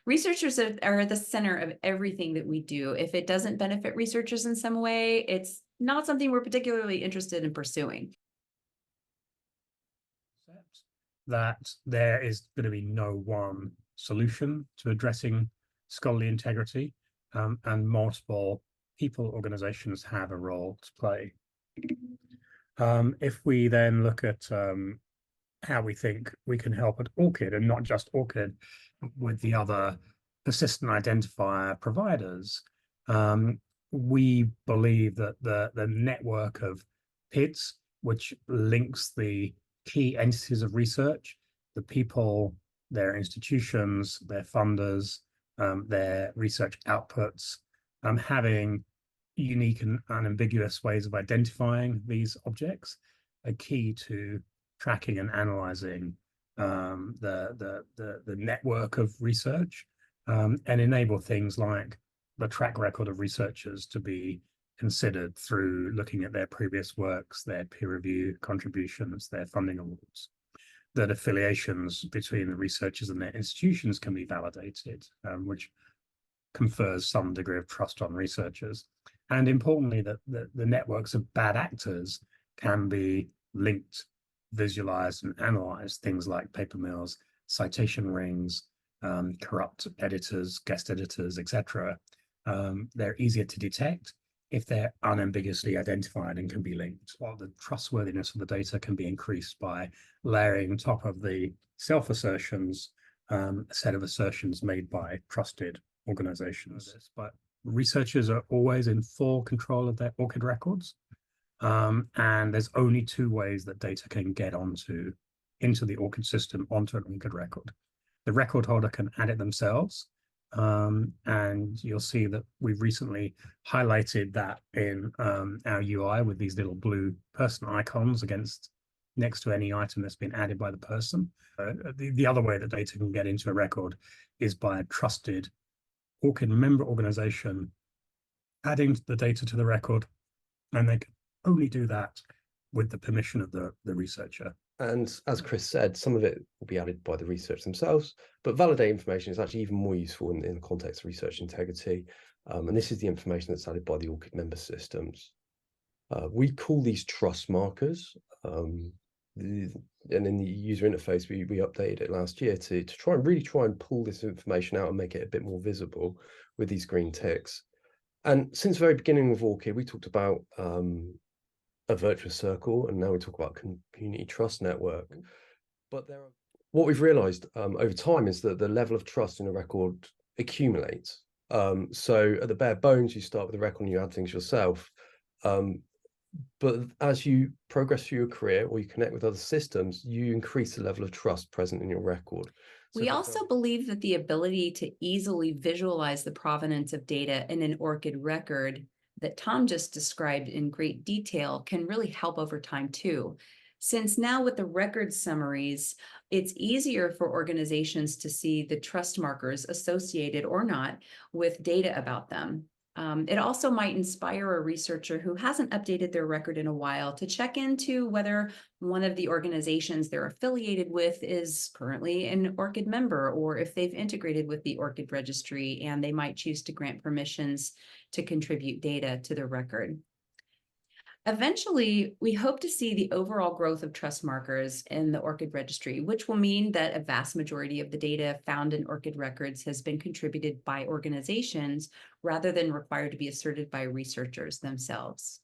Researchers are at the center of everything that we do. If it doesn't benefit researchers in some way, it's not something we're particularly interested in pursuing. That there is going to be no one solution to addressing scholarly integrity, and multiple people, organizations have a role to play. If we then look at how we think we can help at ORCID, and not just ORCID, with the other persistent identifier providers, we believe that the network of PIDs, which links the key entities of research, the people, their institutions, their funders, their research outputs, having unique and unambiguous ways of identifying these objects, are key to tracking and analyzing the network of research, and enable things like the track record of researchers to be considered through looking at their previous works, their peer review contributions, their funding awards. That affiliations between the researchers and their institutions can be validated, which confers some degree of trust on researchers. And importantly, that the networks of bad actors can be linked, visualized, and analyzed. Things like paper mills, citation rings, corrupt editors, guest editors, etc. They're easier to detect if they're unambiguously identified and can be linked. While the trustworthiness of the data can be increased by layering on top of the self-assertions, a set of assertions made by trusted organizations. But researchers are always in full control of their ORCID records. And there's only two ways that data can get into the ORCID system, onto an ORCID record. The record holder can add it themselves. And you'll see that we've recently highlighted that in our UI with these little blue person icons next to any item that's been added by the person. The other way that data can get into a record is by a trusted ORCID member organization adding the data to the record, and they can only do that with the permission of the researcher. And as Chris said, some of it will be added by the research themselves, but validated information is actually even more useful in the context of research integrity. And this is the information that's added by the ORCID member systems. We call these trust markers. And in the user interface, we updated it last year to try and pull this information out and make it a bit more visible with these green ticks. And since the very beginning of ORCID, we talked about a virtuous circle, and now we talk about community trust network. But what we've realized over time is that the level of trust in a record accumulates. So at the bare bones, you start with the record and you add things yourself. But as you progress through your career or you connect with other systems, you increase the level of trust present in your record. We also believe that the ability to easily visualize the provenance of data in an ORCID record that Tom just described in great detail can really help over time too. Since now with the record summaries, it's easier for organizations to see the trust markers associated or not with data about them. It also might inspire a researcher who hasn't updated their record in a while to check into whether one of the organizations they're affiliated with is currently an ORCID member, or if they've integrated with the ORCID registry and they might choose to grant permissions to contribute data to the record. Eventually, we hope to see the overall growth of trust markers in the ORCID registry, which will mean that a vast majority of the data found in ORCID records has been contributed by organizations rather than required to be asserted by researchers themselves.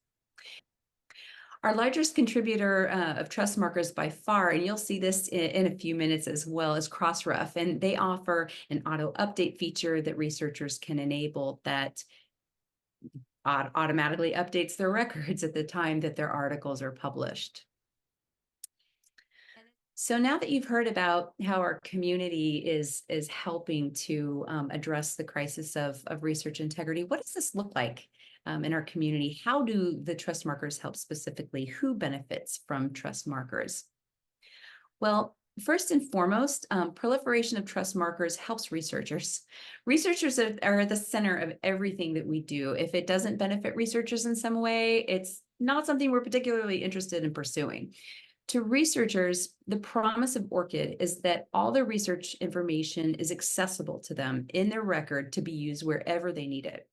Our largest contributor of trust markers by far, and you'll see this in a few minutes as well, is Crossref, and they offer an auto update feature that researchers can enable that automatically updates their records at the time that their articles are published. So now that you've heard about how our community is helping to address the crisis of research integrity, what does this look like in our community? How do the trust markers help specifically? Who benefits from trust markers? Well, first and foremost, proliferation of trust markers helps researchers. Researchers are at the center of everything that we do. If it doesn't benefit researchers in some way, it's not something we're particularly interested in pursuing. To researchers, the promise of ORCID is that all their research information is accessible to them in their record to be used wherever they need it.